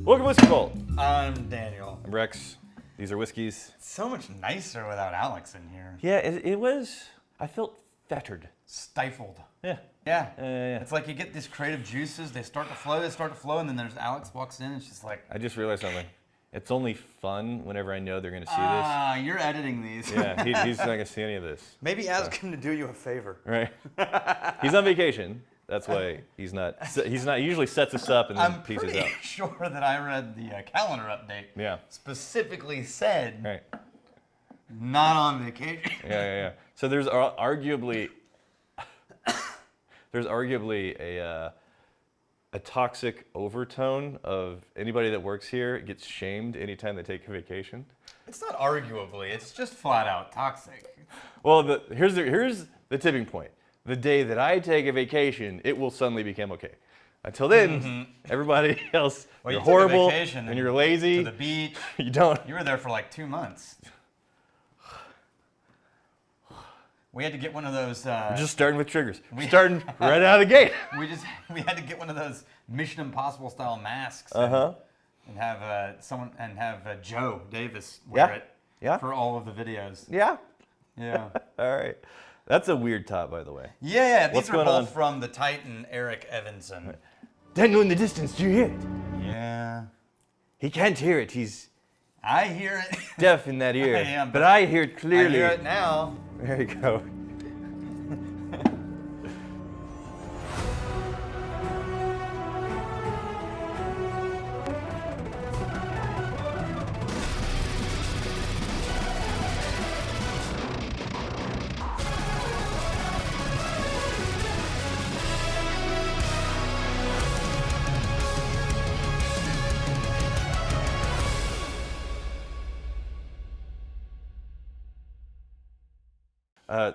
Welcome to Whiskey Vault. I'm Daniel. I'm Rex. These are whiskeys. It's so much nicer without Alex in here. Yeah, it was. I felt fettered. Stifled. Yeah. Yeah. Yeah. It's like you get these creative juices, they start to flow, and then there's Alex walks in, and it's just like... I just realized something. It's only fun whenever I know they're going to see Ah, you're editing these. this. Yeah, he's not going to see any of this. Maybe ask him to do you a favor. Right. He's on vacation. That's why he's not. He usually sets us up and then I'm pieces pretty out. sure that I read the calendar update. Yeah. Specifically said, Right. not on vacation. Yeah. So there's arguably a toxic overtone of anybody that works here gets shamed anytime they take a vacation. It's not arguably, it's just flat out toxic. Well, here's the tipping point. The day that I take a vacation, it will suddenly become okay. Until then, everybody else, Well, you're you took a horrible vacation and you're lazy. To the beach. You don't. You were there for like 2 months. We had to get one of those. We're just starting with triggers. We're starting right out of the gate. We had to get one of those Mission Impossible style masks. Uh-huh. And have Joe Davis wear it. Yeah. For all of the videos. Yeah. Yeah. All right. That's a weird top, by the way. Yeah. These What's are going both on? from the Titan Erik Evenson. Daniel in the distance, do you hear it? Yeah. He can't hear it. He's I hear it. deaf in that ear. I am, but I hear it I clearly. hear it now. There you go.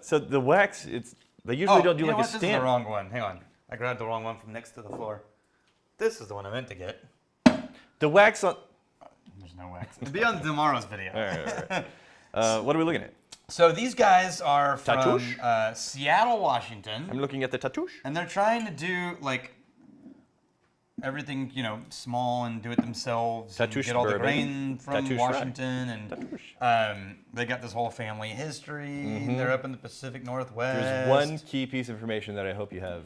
So the wax, they usually don't do like a This is the stamp. wrong one. Hang on. I grabbed the wrong one from next to the floor. This is the one I meant to get. The wax on. There's no wax. It'll be on tomorrow's video. All right. What are we looking at? So these guys are from Tatoosh? Seattle, Washington, I'm looking at the Tatoosh. and they're trying to do like everything, small and do it themselves. And Tatoosh get all the bourbon. grain from Tatoosh Washington, Tatoosh. and they got this whole family history. They're up in the Pacific Northwest. There's one key piece of information that I hope you have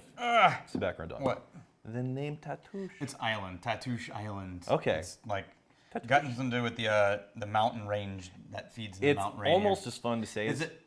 some background on. What? The name Tatoosh. It's island, Tatoosh Island. Okay. It's like got something to do with the mountain range that feeds the It's Mount Rainier. almost as fun to say. Is as, it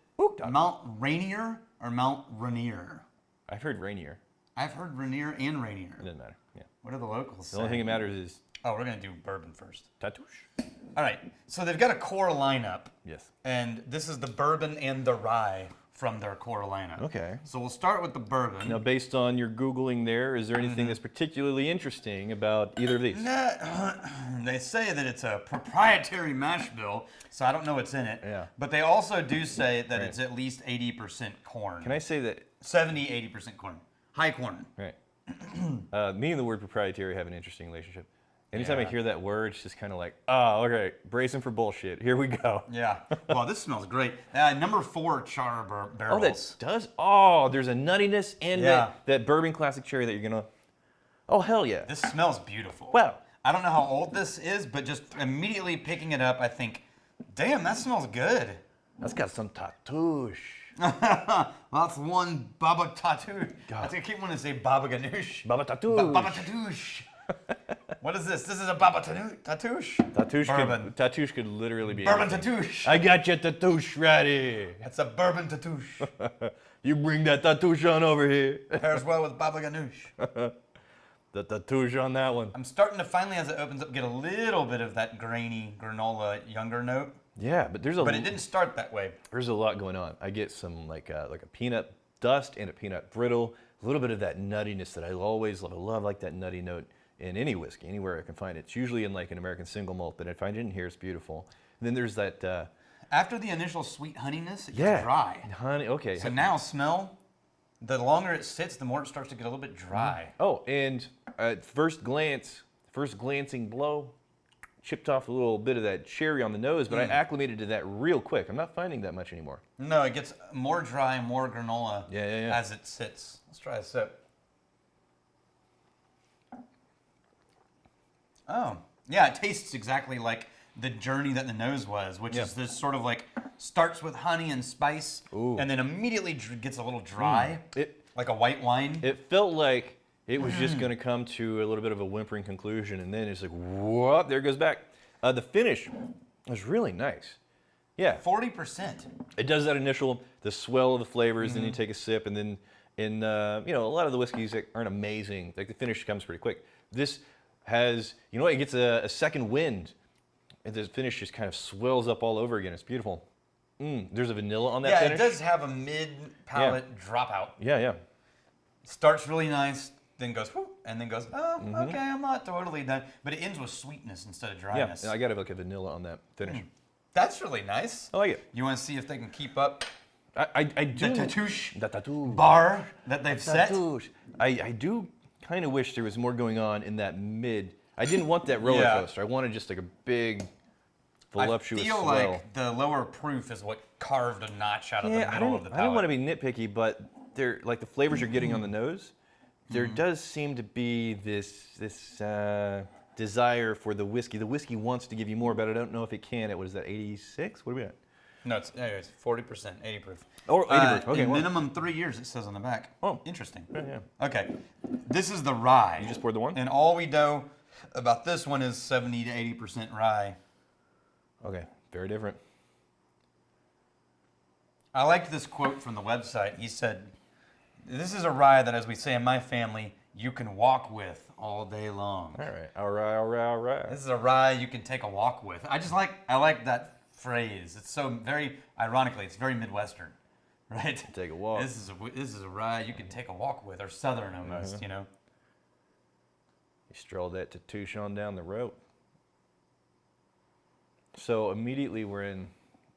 Mount Rainier or Mount Rainier? I've heard Rainier. I've heard Rainier and Rainier. It doesn't matter. Yeah. What do the locals The say? only thing that matters is Oh, we're gonna do bourbon first. Tatoosh. All right. So they've got a core lineup, Yes. and this is the bourbon and the rye from their core lineup. Okay. So we'll start with the bourbon. Now, based on your Googling there, is there anything that's particularly interesting about either of these? They say that it's a proprietary mash bill, so I don't know what's in it. Yeah. But they also do say that Right. it's at least 80% corn. Can I say that? 80% corn. High corn. Right. Me and the word proprietary have an interesting relationship. Anytime I Yeah. hear that word, it's just kind of like, oh, okay, bracing for bullshit. Here we go. Yeah. Well, this smells great. Number 4 char Oh, barrels. that does. Oh, there's a nuttiness and Yeah. that bourbon classic cherry that you're gonna. Oh, hell yeah. This smells beautiful. Wow. I don't know how old this is, but just immediately picking it up, I think, damn, that smells good. That's got some Tatoosh. That's one Baba Tatoosh. I think I keep wanting to say Baba Ganoush. Baba Tatoosh. Baba Tatoosh. What is this? This is a Baba Tatoosh? Bourbon. Tatoosh could literally be. Bourbon anything. Tatoosh. I got your Tatoosh ready. It's a bourbon Tatoosh. You bring that Tatoosh on over here. Pairs well with Baba Ganoush. The Tatoosh on that one. I'm starting to finally, as it opens up, get a little bit of that grainy granola younger note. Yeah, but But it didn't start that way. There's a lot going on. I get some like a peanut dust and a peanut brittle, a little bit of that nuttiness that I always love. I love like that nutty note in any whiskey, anywhere I can find it. It's usually in like an American single malt, but I find it in here, it's beautiful. And then there's that. After the initial sweet honeyness, it gets dry. Honey, okay. So now smell, the longer it sits, the more it starts to get a little bit dry. Oh, and at first glancing blow, chipped off a little bit of that cherry on the nose, but I acclimated to that real quick. I'm not finding that much anymore. No, it gets more dry, more granola Yeah. as it sits. Let's try a sip. Oh, Yeah, it tastes exactly like the journey that the nose was, which is this sort of like starts with honey and spice, and then immediately gets a little dry, like a white wine. It felt like it was just going to come to a little bit of a whimpering conclusion, and then it's like, whoop, there it goes back. The finish was really nice. Yeah. 40%. It does that initial, the swell of the flavors, then you take a sip, and then a lot of the whiskeys that aren't amazing, like the finish comes pretty quick. This has, it gets a second wind, and the finish just kind of swells up all over again. It's beautiful. There's a vanilla on that finish. Yeah, it does have a mid-palate dropout. Yeah. Starts really nice, then goes, whoop, and then goes, okay, I'm not totally done. But it ends with sweetness instead of dryness. Yeah, I got like a vanilla on that finish. That's really nice. I like it. You want to see if they can keep up I do. the Tatoosh The Tatoosh. bar that they've set? Tatoosh. I do kind of wish there was more going on in that mid. I didn't want that roller coaster. I wanted just like a big, voluptuous I feel swell. like the lower proof is what carved a notch out of the middle of the palate. I don't want to be nitpicky, but there, like the flavors you're getting on the nose, there does seem to be this desire for the whiskey. The whiskey wants to give you more, but I don't know if it can. What is that, 86? What are we at? No, it's 40%, 80 proof. Oh, 80 proof. Okay. Minimum 3 years, it says on the back. Oh. Interesting. Yeah. Okay. This is the rye. You just poured the one? And all we know about this one is 70 to 80% rye. Okay. Very different. I liked this quote from the website. He said, "This is a rye that, as we say in my family, you can walk with all day long." All right. This is a rye you can take a walk with. I like that phrase. It's so very, ironically, it's very Midwestern, right? Take a walk. This is a rye you can take a walk with, or Southern almost, You stroll that Tatoosh on down the road. So immediately we're in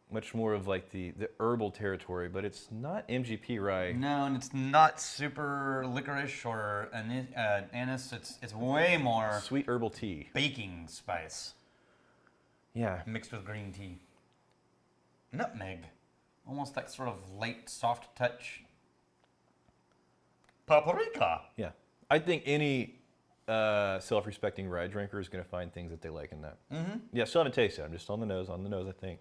much more of like the herbal territory, but it's not MGP rye. No, and it's not super licorice or anise. It's way more Sweet herbal tea. baking spice Yeah. mixed with green tea. Nutmeg, almost that sort of light, soft touch. Paprika. Yeah. I think any self-respecting rye drinker is going to find things that they like in that. Yeah, still haven't tasted it. I'm just on the nose, I think.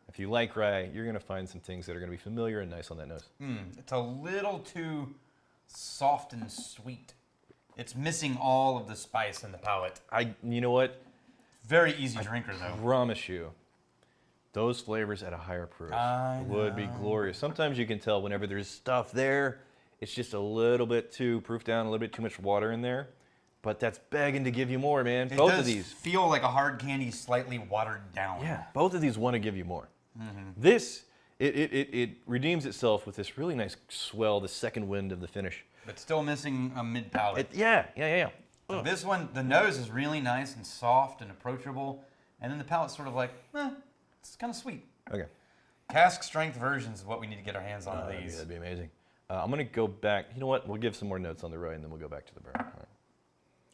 If you like rye, you're going to find some things that are going to be familiar and nice on that nose. It's a little too soft and sweet. It's missing all of the spice in the palate. You know what? Very easy drinker, though. Promise you, those flavors at a higher proof would be glorious. Sometimes you can tell whenever there's stuff there, it's just a little bit too proof down, a little bit too much water in there. But that's begging to give you more, man. Both of these feel like a hard candy, slightly watered down. Yeah, both of these want to give you more. This, it redeems itself with this really nice swell, the second wind of the finish. But still missing a mid-palate. Yeah. So this one, the nose is really nice and soft and approachable. And then the palate's sort of like, it's kind of sweet. Okay. Cask strength versions is what we need to get our hands on these. That'd be amazing. I'm going to go back. You know what? We'll give some more notes on the rye, and then we'll go back to the bourbon. All right.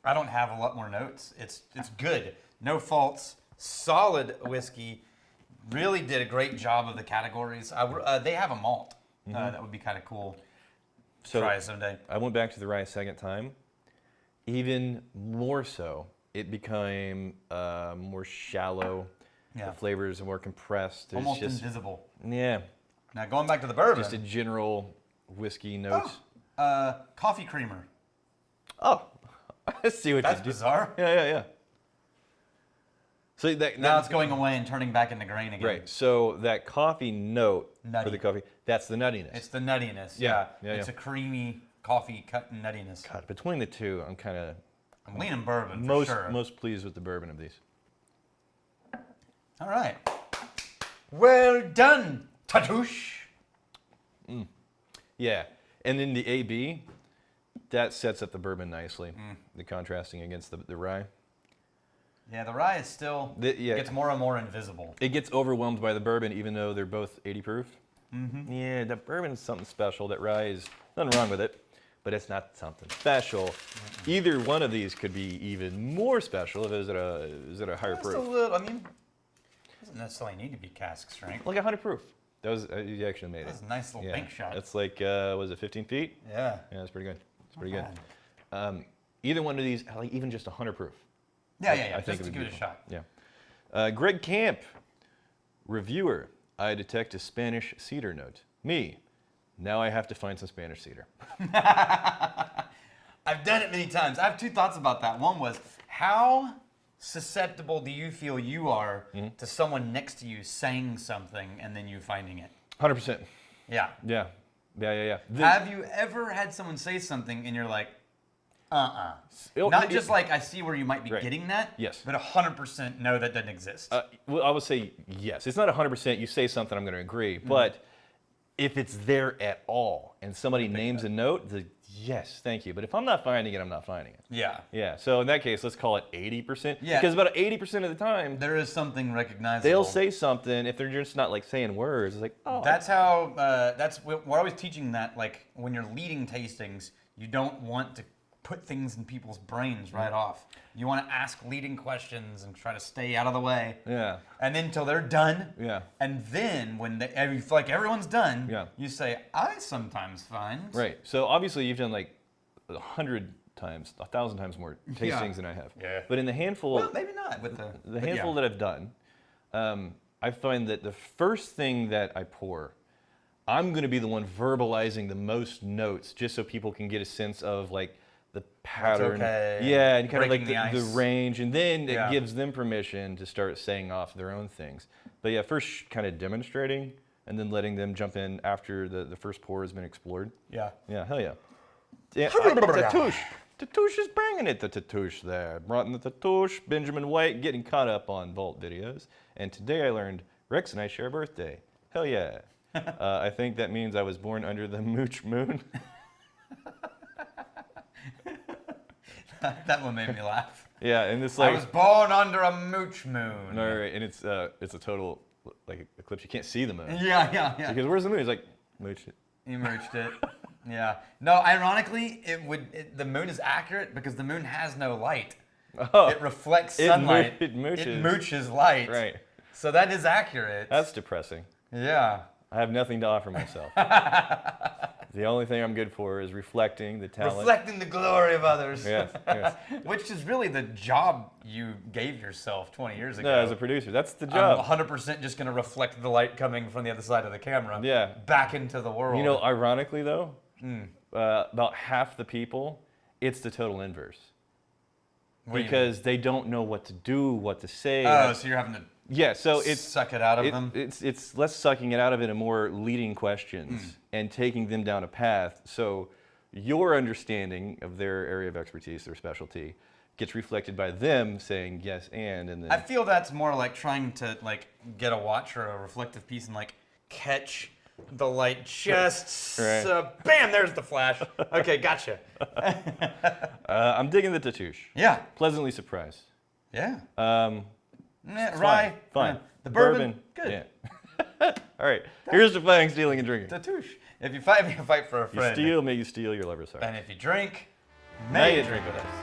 I don't have a lot more notes. It's good. No faults. Solid whiskey. Really did a great job of the categories. They have a malt. That would be kind of cool. So try it someday. I went back to the rye a second time. Even more so, it became more shallow. Yeah. The flavors are more compressed. There's Almost just, invisible. Yeah. Now going back to the bourbon. Just a general whiskey notes. Coffee creamer. Oh, I see what That's you did. bizarre. Yeah. So Now it's going away and turning back into grain again. Right. So that coffee note Nutty. for the coffee, that's the nuttiness. It's the nuttiness. Yeah. It's a creamy coffee cut nuttiness. God, between the two, I'm leaning bourbon for sure. most pleased with the bourbon of these. All right. Well done, Tatoosh. Yeah, and then the AB, that sets up the bourbon nicely. The contrasting against the rye. Yeah, the rye is still gets more and more invisible. It gets overwhelmed by the bourbon, even though they're both 80 proof. Yeah, the bourbon is something special. That rye is nothing wrong with it, but it's not something special. Either one of these could be even more special if it was at a higher Just proof. a little. I mean, it doesn't necessarily need to be cask strength. Like 100 proof. That was you actually made it. That's a nice little bank shot. It's like was it 15 feet? Yeah. Yeah, that's pretty good. It's pretty good. Either one of these, like even just 100 proof, Yeah. Just to give it a shot. Yeah. Greg Camp, reviewer. I detect a Spanish cedar note. Me. Now I have to find some Spanish cedar. I've done it many times. I have two thoughts about that. One was, how susceptible do you feel you are to someone next to you saying something and then you finding it? 100%. Yeah. Yeah. Have you ever had someone say something and you're like, Not just like I see where you might be getting that, yes, but 100% no, that doesn't exist. Well, I would say yes. It's not 100%. You say something, I'm going to agree. But if it's there at all and somebody names a note, yes, thank you. But if I'm not finding it, I'm not finding it. Yeah. Yeah. So in that case, let's call it 80%. Yeah. Because about 80% of the time, there is something recognizable. They'll say something if they're just not like saying words. It's like, oh. That's we're always teaching that, like when you're leading tastings, you don't want to put things in people's brains right off. You want to ask leading questions and try to stay out of the way. Yeah. And then until they're done. Yeah. And then when you feel like everyone's done, yeah, you say, I sometimes find. Right. So obviously you've done like 100 times, 1,000 times more tastings than I have. Yeah. But in the handful, well, maybe not with the handful that I've done, I find that the first thing that I pour, I'm going to be the one verbalizing the most notes, just so people can get a sense of like the pattern, yeah, and kind of like the range, and then it gives them permission to start saying off their own things. But yeah, first kind of demonstrating, and then letting them jump in after the first pour has been explored. Yeah. Yeah, hell yeah. Tatoosh is bringing it, the Tatoosh there. Brought in the Tatoosh, Benjamin White getting caught up on Vault videos. And today I learned Rex and I share a birthday. Hell yeah. I think that means I was born under the Mooch Moon. That one made me laugh. Yeah, and it's like I was born under a mooch moon. No, right, and it's a total like eclipse. You can't see the moon. Yeah. Because where's the moon? It's like mooch it. You mooched it. Yeah. No, ironically, the moon is accurate because the moon has no light. Oh, it reflects sunlight. It mooches. It mooches light. Right. So that is accurate. That's depressing. Yeah. I have nothing to offer myself. The only thing I'm good for is reflecting the talent. Reflecting the glory of others. Yes. Which is really the job you gave yourself 20 years ago. No, as a producer, that's the job. I'm 100% just going to reflect the light coming from the other side of the camera. Yeah. Back into the world. You know, ironically though, about half the people, it's the total inverse. Because they don't know what to do, what to say. Oh, so you're having to so it's suck it out of them? It's less sucking it out of it and more leading questions and taking them down a path. So your understanding of their area of expertise, their specialty, gets reflected by them saying yes and then. I feel that's more like trying to like get a watch or a reflective piece and like catch the light just bam, there's the flash. Okay, gotcha. I'm digging the Tatoosh. Yeah. Pleasantly surprised. Yeah. Rye. Fine. The bourbon. Good. Yeah. All right. Here's to fighting, stealing, and drinking. Tatoosh. If you fight me, you fight for a friend. You steal, may you steal your lover's heart. And if you drink, may you drink with us.